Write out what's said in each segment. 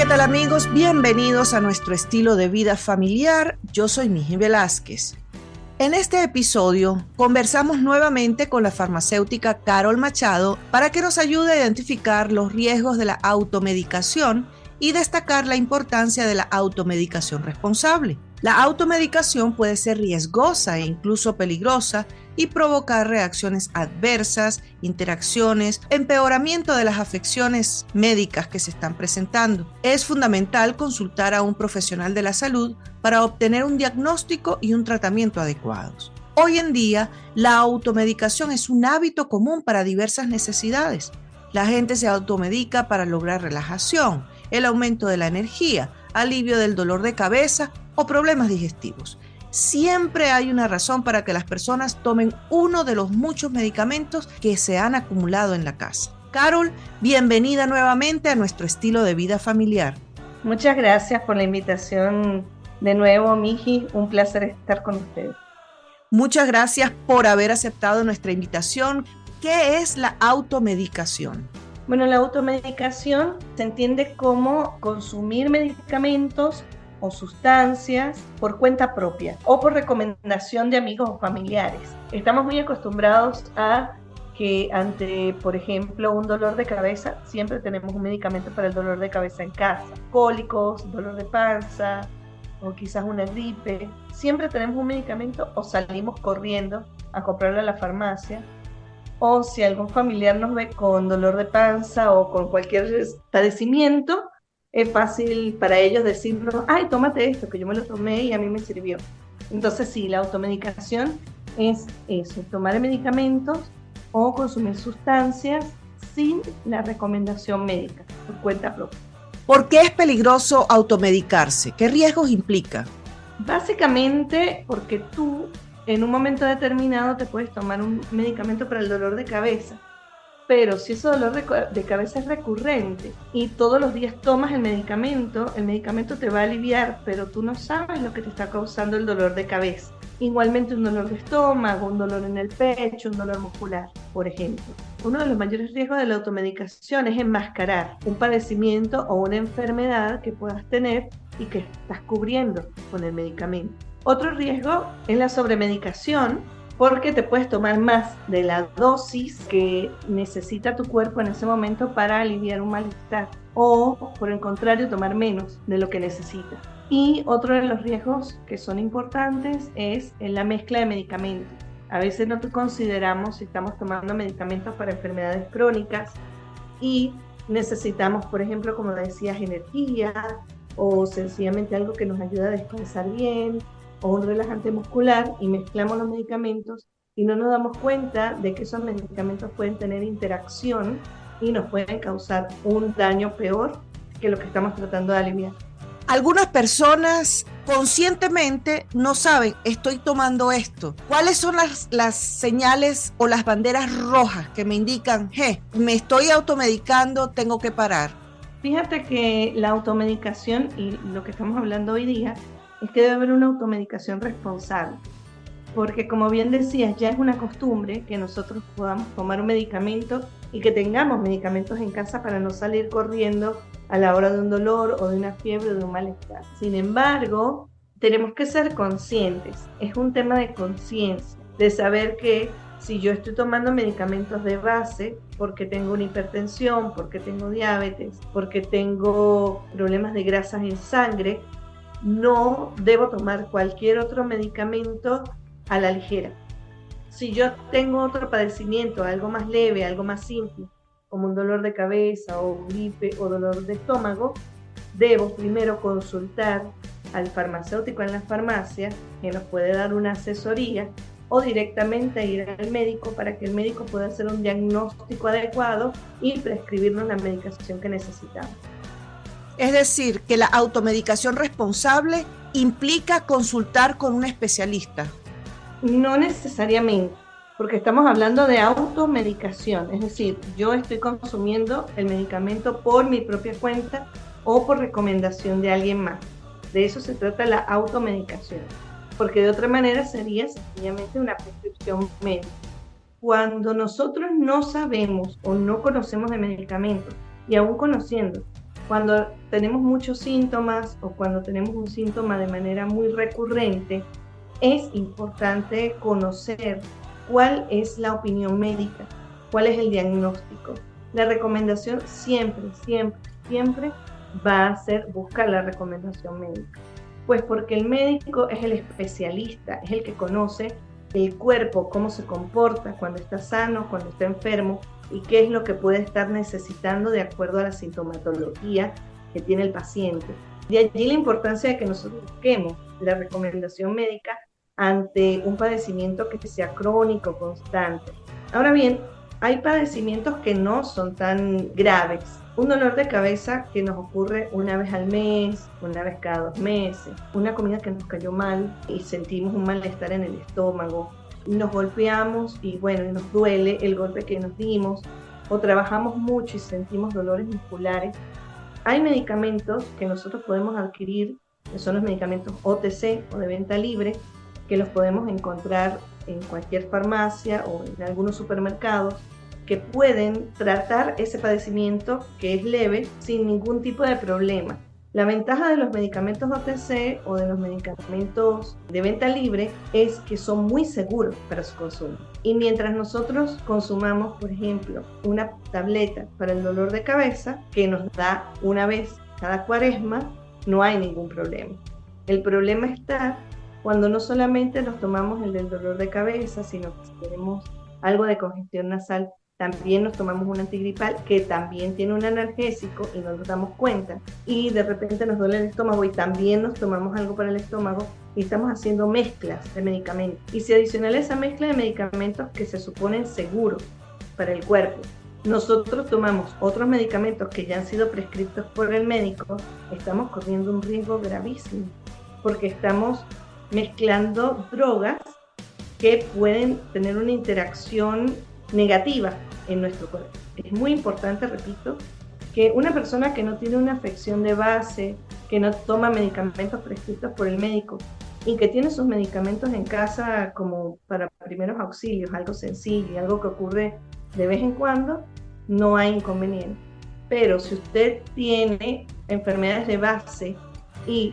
¿qué tal amigos? Bienvenidos a nuestro estilo de vida familiar. Yo soy Miji Velázquez. En este episodio conversamos nuevamente con la farmacéutica Carol Machado para que nos ayude a identificar los riesgos de la automedicación y destacar la importancia de la automedicación responsable. La automedicación puede ser riesgosa e incluso peligrosa y provocar reacciones adversas, interacciones, empeoramiento de las afecciones médicas que se están presentando. Es fundamental consultar a un profesional de la salud para obtener un diagnóstico y un tratamiento adecuados. Hoy en día, la automedicación es un hábito común para diversas necesidades. La gente se automedica para lograr relajación, el aumento de la energía, alivio del dolor de cabeza o problemas digestivos. Siempre hay una razón para que las personas tomen uno de los muchos medicamentos que se han acumulado en la casa. Carol, bienvenida nuevamente a nuestro estilo de vida familiar. Muchas gracias por la invitación de nuevo, Miji. Un placer estar con ustedes. Muchas gracias por haber aceptado nuestra invitación. ¿Qué es la automedicación? Bueno, la automedicación se entiende como consumir medicamentos o sustancias por cuenta propia o por recomendación de amigos o familiares. Estamos muy acostumbrados a que ante, por ejemplo, un dolor de cabeza, siempre tenemos un medicamento para el dolor de cabeza en casa. Cólicos, dolor de panza o quizás una gripe. Siempre tenemos un medicamento o salimos corriendo a comprarlo a la farmacia. O si algún familiar nos ve con dolor de panza o con cualquier padecimiento, es fácil para ellos decirnos, ay, tómate esto, que yo me lo tomé y a mí me sirvió. Entonces sí, la automedicación es eso, tomar medicamentos o consumir sustancias sin la recomendación médica, por cuenta propia. ¿Por qué es peligroso automedicarse? ¿Qué riesgos implica? Básicamente porque tú en un momento determinado te puedes tomar un medicamento para el dolor de cabeza, pero si ese dolor de cabeza es recurrente y todos los días tomas el medicamento te va a aliviar, pero tú no sabes lo que te está causando el dolor de cabeza. Igualmente un dolor de estómago, un dolor en el pecho, un dolor muscular, por ejemplo. Uno de los mayores riesgos de la automedicación es enmascarar un padecimiento o una enfermedad que puedas tener y que estás cubriendo con el medicamento. Otro riesgo es la sobremedicación, porque te puedes tomar más de la dosis que necesita tu cuerpo en ese momento para aliviar un malestar, o por el contrario tomar menos de lo que necesitas. Y otro de los riesgos que son importantes es en la mezcla de medicamentos. A veces no consideramos si estamos tomando medicamentos para enfermedades crónicas y necesitamos, por ejemplo, como decías, energía o sencillamente algo que nos ayude a descansar bien, o un relajante muscular, y mezclamos los medicamentos y no nos damos cuenta de que esos medicamentos pueden tener interacción y nos pueden causar un daño peor que lo que estamos tratando de aliviar. Algunas personas conscientemente no saben, estoy tomando esto. ¿Cuáles son las señales o las banderas rojas que me indican, me estoy automedicando, tengo que parar? Fíjate que la automedicación y lo que estamos hablando hoy día es que debe haber una automedicación responsable, porque como bien decías, ya es una costumbre que nosotros podamos tomar un medicamento y que tengamos medicamentos en casa para no salir corriendo a la hora de un dolor o de una fiebre o de un malestar. Sin embargo, tenemos que ser conscientes, es un tema de conciencia, de saber que si yo estoy tomando medicamentos de base porque tengo una hipertensión, porque tengo diabetes, porque tengo problemas de grasas en sangre, no debo tomar cualquier otro medicamento a la ligera. Si yo tengo otro padecimiento, algo más leve, algo más simple, como un dolor de cabeza o gripe o dolor de estómago, debo primero consultar al farmacéutico en la farmacia, que nos puede dar una asesoría, o directamente ir al médico para que el médico pueda hacer un diagnóstico adecuado y prescribirnos la medicación que necesitamos. Es decir, que la automedicación responsable implica consultar con un especialista. No necesariamente, porque estamos hablando de automedicación, es decir, yo estoy consumiendo el medicamento por mi propia cuenta o por recomendación de alguien más. De eso se trata la automedicación, porque de otra manera sería sencillamente una prescripción médica. Cuando nosotros no sabemos o no conocemos de medicamentos, y aún conociendo, Cuando tenemos muchos síntomas o cuando tenemos un síntoma de manera muy recurrente, es importante conocer cuál es la opinión médica, cuál es el diagnóstico. La recomendación siempre, siempre, siempre va a ser buscar la recomendación médica. Pues porque el médico es el especialista, es el que conoce el cuerpo, cómo se comporta cuando está sano, cuando está enfermo y qué es lo que puede estar necesitando de acuerdo a la sintomatología que tiene el paciente. De allí la importancia de que nosotros busquemos la recomendación médica ante un padecimiento que sea crónico, constante. Ahora bien, hay padecimientos que no son tan graves. Un dolor de cabeza que nos ocurre una vez al mes, una vez cada 2 meses, una comida que nos cayó mal y sentimos un malestar en el estómago, nos golpeamos y bueno, nos duele el golpe que nos dimos, o trabajamos mucho y sentimos dolores musculares. Hay medicamentos que nosotros podemos adquirir, que son los medicamentos OTC o de venta libre, que los podemos encontrar en cualquier farmacia o en algunos supermercados, que pueden tratar ese padecimiento que es leve sin ningún tipo de problema. La ventaja de los medicamentos OTC o de los medicamentos de venta libre es que son muy seguros para su consumo. Y mientras nosotros consumamos, por ejemplo, una tableta para el dolor de cabeza que nos da una vez cada cuaresma, no hay ningún problema. El problema está cuando no solamente nos tomamos el del dolor de cabeza, sino que si tenemos algo de congestión nasal, también nos tomamos un antigripal que también tiene un analgésico y no nos damos cuenta, y de repente nos duele el estómago y también nos tomamos algo para el estómago y estamos haciendo mezclas de medicamentos. Y si adicional a esa mezcla de medicamentos que se suponen seguros para el cuerpo, nosotros tomamos otros medicamentos que ya han sido prescritos por el médico, estamos corriendo un riesgo gravísimo, porque estamos mezclando drogas que pueden tener una interacción negativa en nuestro cuerpo. Es muy importante, repito, que una persona que no tiene una afección de base, que no toma medicamentos prescritos por el médico y que tiene sus medicamentos en casa como para primeros auxilios, algo sencillo, algo que ocurre de vez en cuando, no hay inconveniente. Pero si usted tiene enfermedades de base y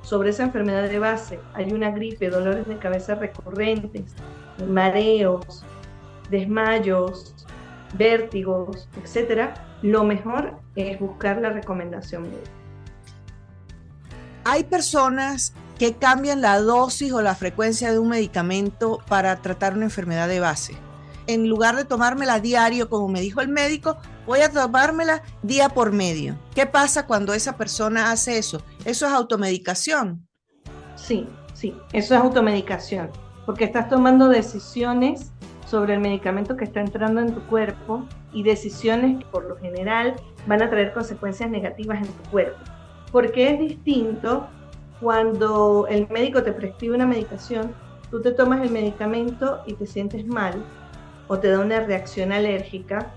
sobre esa enfermedad de base hay una gripe, dolores de cabeza recurrentes, mareos, desmayos, vértigos, etcétera, lo mejor es buscar la recomendación médica. Hay personas que cambian la dosis o la frecuencia de un medicamento para tratar una enfermedad de base. En lugar de tomármela diario, como me dijo el médico, voy a tomármela día por medio. ¿Qué pasa cuando esa persona hace eso? ¿Eso es automedicación? Sí, eso es automedicación, porque estás tomando decisiones sobre el medicamento que está entrando en tu cuerpo y decisiones que por lo general van a traer consecuencias negativas en tu cuerpo. Porque es distinto cuando el médico te prescribe una medicación, tú te tomas el medicamento y te sientes mal o te da una reacción alérgica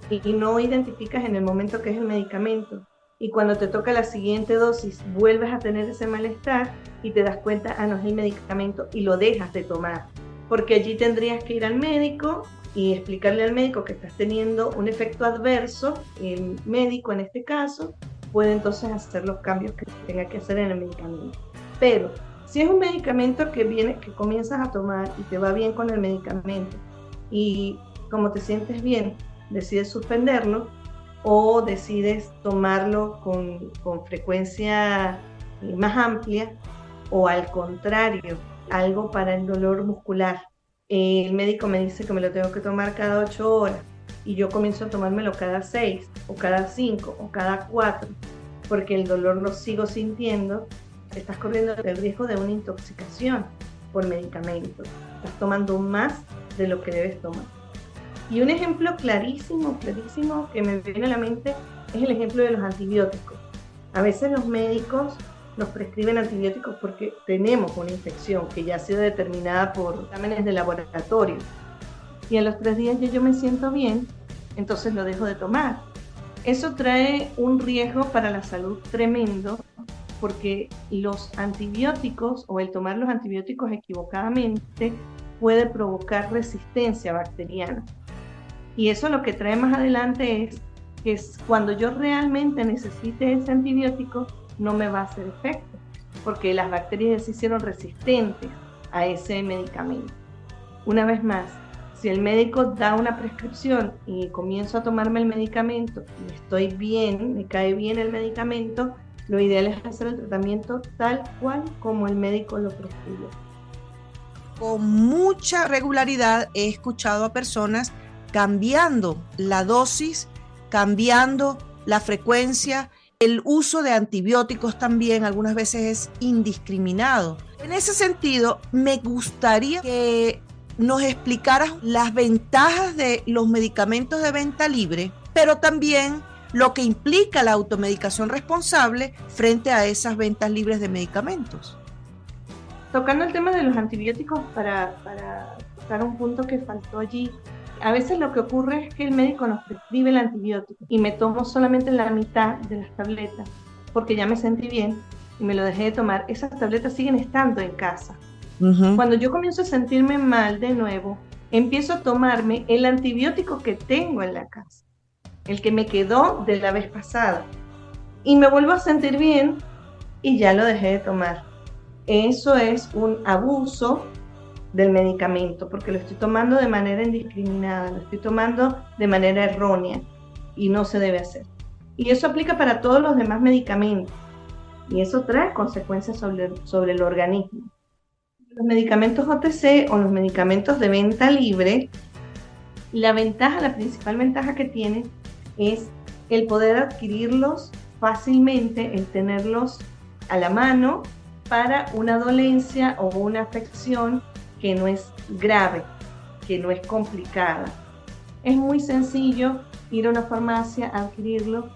y no identificas en el momento que es el medicamento. Y cuando te toca la siguiente dosis, vuelves a tener ese malestar y te das cuenta, no es el medicamento, y lo dejas de tomar. Porque allí tendrías que ir al médico y explicarle al médico que estás teniendo un efecto adverso. El médico, en este caso, puede entonces hacer los cambios que tenga que hacer en el medicamento. Pero si es un medicamento que comienzas a tomar y te va bien con el medicamento y como te sientes bien, decides suspenderlo o decides tomarlo con frecuencia más amplia, o al contrario, algo para el dolor muscular. El médico me dice que me lo tengo que tomar cada 8 horas y yo comienzo a tomármelo cada 6 o cada 5 o cada 4 porque el dolor lo sigo sintiendo. Estás corriendo el riesgo de una intoxicación por medicamentos. Estás tomando más de lo que debes tomar. Y un ejemplo clarísimo que me viene a la mente es el ejemplo de los antibióticos. A veces los médicos nos prescriben antibióticos porque tenemos una infección que ya ha sido determinada por exámenes de laboratorio. Y a los 3 días yo me siento bien, entonces lo dejo de tomar. Eso trae un riesgo para la salud tremendo, porque los antibióticos o el tomar los antibióticos equivocadamente puede provocar resistencia bacteriana. Y eso lo que trae más adelante es que cuando yo realmente necesite ese antibiótico, no me va a hacer efecto, porque las bacterias se hicieron resistentes a ese medicamento. Una vez más, si el médico da una prescripción y comienzo a tomarme el medicamento y estoy bien, me cae bien el medicamento, lo ideal es hacer el tratamiento tal cual como el médico lo prescribió. Con mucha regularidad he escuchado a personas cambiando la dosis, cambiando la frecuencia. El uso de antibióticos también algunas veces es indiscriminado. En ese sentido, me gustaría que nos explicaras las ventajas de los medicamentos de venta libre, pero también lo que implica la automedicación responsable frente a esas ventas libres de medicamentos. Tocando el tema de los antibióticos, para tocar un punto que faltó allí, a veces lo que ocurre es que el médico nos prescribe el antibiótico y me tomo solamente la mitad de las tabletas porque ya me sentí bien y me lo dejé de tomar. Esas tabletas siguen estando en casa. Cuando yo comienzo a sentirme mal de nuevo, empiezo a tomarme el antibiótico que tengo en la casa, el que me quedó de la vez pasada, y me vuelvo a sentir bien y ya lo dejé de tomar. Eso es un abuso del medicamento, porque lo estoy tomando de manera indiscriminada, lo estoy tomando de manera errónea y no se debe hacer. Y eso aplica para todos los demás medicamentos y eso trae consecuencias sobre el organismo. Los medicamentos OTC o los medicamentos de venta libre, la principal ventaja que tienen es el poder adquirirlos fácilmente, el tenerlos a la mano para una dolencia o una afección que no es grave, que no es complicada. Es muy sencillo ir a una farmacia a adquirirlo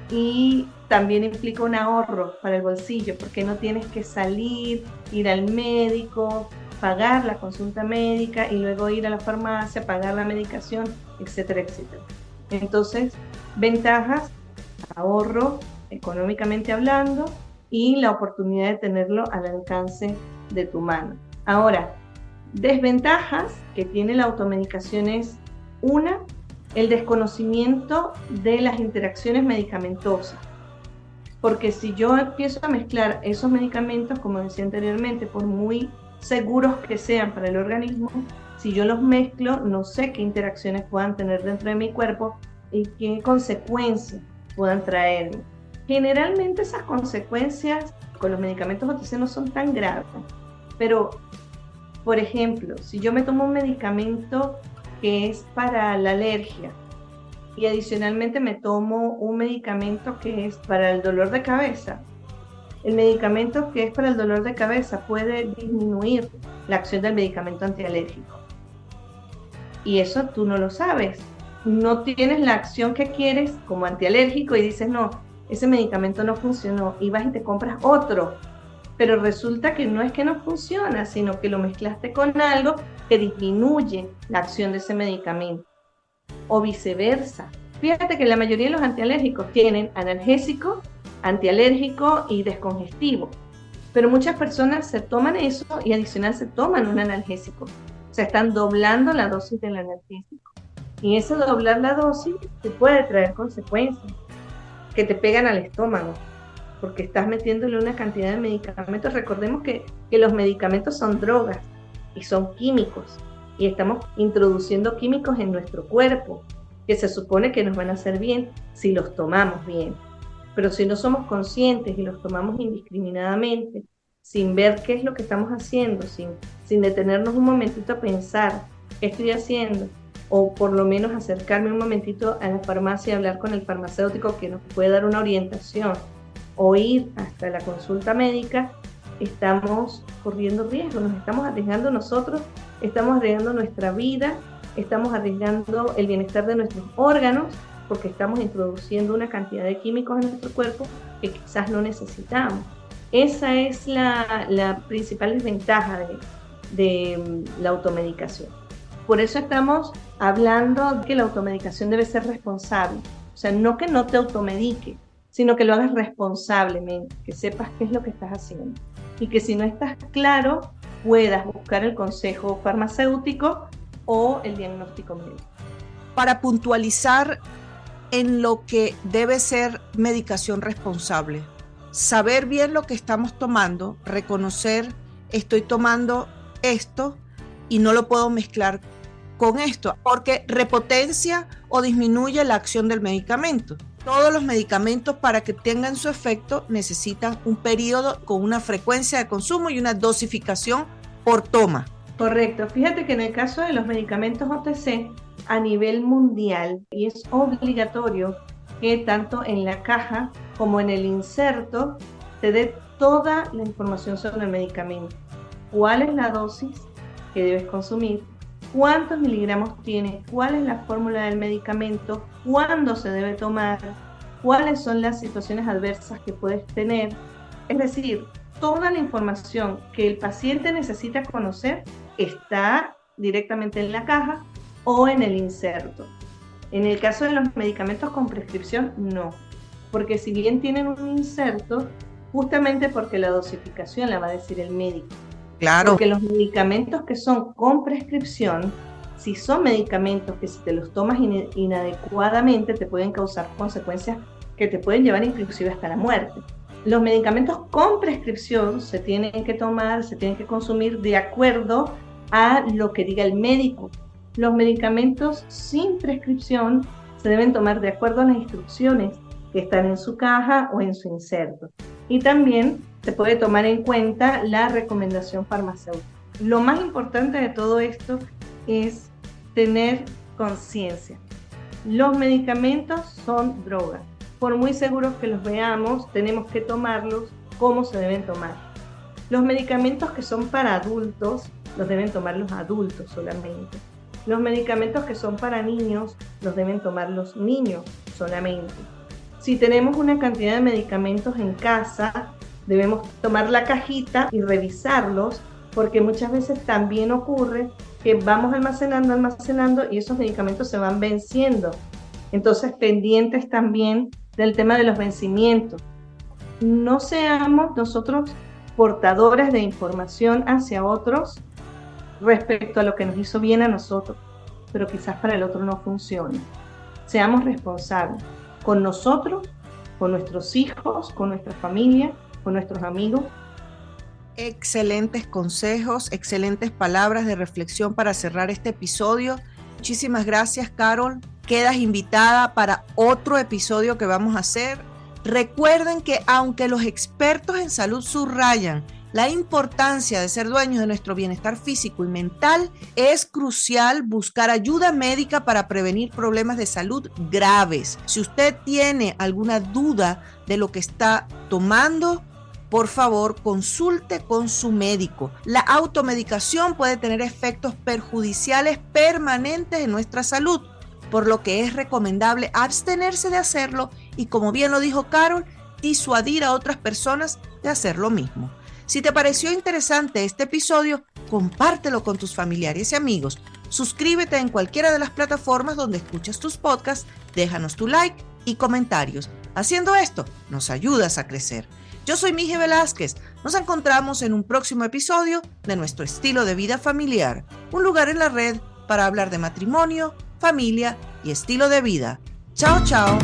y también implica un ahorro para el bolsillo porque no tienes que salir, ir al médico, pagar la consulta médica y luego ir a la farmacia, pagar la medicación, etcétera, etcétera. Entonces, ventajas, ahorro económicamente hablando y la oportunidad de tenerlo al alcance de tu mano. Ahora, desventajas que tiene la automedicación es una, el desconocimiento de las interacciones medicamentosas. Porque si yo empiezo a mezclar esos medicamentos, como decía anteriormente, por muy seguros que sean para el organismo, si yo los mezclo, no sé qué interacciones puedan tener dentro de mi cuerpo y qué consecuencias puedan traerme. Generalmente esas consecuencias con los medicamentos OTC no son tan graves, pero, por ejemplo, si yo me tomo un medicamento que es para la alergia y adicionalmente me tomo un medicamento que es para el dolor de cabeza, el medicamento que es para el dolor de cabeza puede disminuir la acción del medicamento antialérgico. Y eso tú no lo sabes. No tienes la acción que quieres como antialérgico y dices, no, ese medicamento no funcionó y vas y te compras otro. Pero resulta que no es que no funciona, sino que lo mezclaste con algo que disminuye la acción de ese medicamento. O viceversa. Fíjate que la mayoría de los antialérgicos tienen analgésico, antialérgico y descongestivo. Pero muchas personas se toman eso y adicional se toman un analgésico. O sea, están doblando la dosis del analgésico. Y ese doblar la dosis te puede traer consecuencias que te pegan al estómago, porque estás metiéndole una cantidad de medicamentos. Recordemos que los medicamentos son drogas y son químicos, y estamos introduciendo químicos en nuestro cuerpo, que se supone que nos van a hacer bien si los tomamos bien. Pero si no somos conscientes y los tomamos indiscriminadamente, sin ver qué es lo que estamos haciendo, sin detenernos un momentito a pensar qué estoy haciendo, o por lo menos acercarme un momentito a la farmacia y hablar con el farmacéutico que nos puede dar una orientación, o ir hasta la consulta médica, estamos corriendo riesgo, nos estamos arriesgando nosotros, estamos arriesgando nuestra vida, estamos arriesgando el bienestar de nuestros órganos, porque estamos introduciendo una cantidad de químicos en nuestro cuerpo que quizás no necesitamos. Esa es la principal desventaja de la automedicación. Por eso estamos hablando de que la automedicación debe ser responsable. O sea, no que no te automediques, sino que lo hagas responsablemente, que sepas qué es lo que estás haciendo. Y que si no estás claro, puedas buscar el consejo farmacéutico o el diagnóstico médico. Para puntualizar en lo que debe ser medicación responsable. Saber bien lo que estamos tomando, reconocer, estoy tomando esto y no lo puedo mezclar con esto, porque repotencia o disminuye la acción del medicamento. Todos los medicamentos, para que tengan su efecto, necesitan un periodo con una frecuencia de consumo y una dosificación por toma. Correcto. Fíjate que en el caso de los medicamentos OTC, a nivel mundial, y es obligatorio que tanto en la caja como en el inserto te dé toda la información sobre el medicamento. ¿Cuál es la dosis que debes consumir? ¿Cuántos miligramos tiene? ¿Cuál es la fórmula del medicamento? ¿Cuándo se debe tomar? ¿Cuáles son las situaciones adversas que puedes tener? Es decir, toda la información que el paciente necesita conocer está directamente en la caja o en el inserto. En el caso de los medicamentos con prescripción, no. Porque si bien tienen un inserto, justamente porque la dosificación la va a decir el médico. Claro. Porque los medicamentos que son con prescripción, si son medicamentos que si te los tomas inadecuadamente te pueden causar consecuencias que te pueden llevar inclusive hasta la muerte. Los medicamentos con prescripción se tienen que tomar, se tienen que consumir de acuerdo a lo que diga el médico. Los medicamentos sin prescripción se deben tomar de acuerdo a las instrucciones que están en su caja o en su inserto. Y también se puede tomar en cuenta la recomendación farmacéutica. Lo más importante de todo esto es tener conciencia. Los medicamentos son drogas. Por muy seguros que los veamos, tenemos que tomarlos como se deben tomar. Los medicamentos que son para adultos, los deben tomar los adultos solamente. Los medicamentos que son para niños, los deben tomar los niños solamente. Si tenemos una cantidad de medicamentos en casa, debemos tomar la cajita y revisarlos, porque muchas veces también ocurre que vamos almacenando y esos medicamentos se van venciendo. Entonces, pendientes también del tema de los vencimientos. No seamos nosotros portadores de información hacia otros respecto a lo que nos hizo bien a nosotros, pero quizás para el otro no funcione. Seamos responsables con nosotros, con nuestros hijos, con nuestra familia, con nuestros amigos. Excelentes consejos, excelentes palabras de reflexión para cerrar este episodio. Muchísimas gracias, Carol. Quedas invitada para otro episodio que vamos a hacer. Recuerden que aunque los expertos en salud subrayan la importancia de ser dueños de nuestro bienestar físico y mental, es crucial buscar ayuda médica para prevenir problemas de salud graves. Si usted tiene alguna duda de lo que está tomando, por favor, consulte con su médico. La automedicación puede tener efectos perjudiciales permanentes en nuestra salud, por lo que es recomendable abstenerse de hacerlo y, como bien lo dijo Carol, disuadir a otras personas de hacer lo mismo. Si te pareció interesante este episodio, compártelo con tus familiares y amigos. Suscríbete en cualquiera de las plataformas donde escuchas tus podcasts, déjanos tu like y comentarios. Haciendo esto, nos ayudas a crecer. Yo soy Mije Velázquez. Nos encontramos en un próximo episodio de nuestro estilo de vida familiar, un lugar en la red para hablar de matrimonio, familia y estilo de vida. Chao, chao.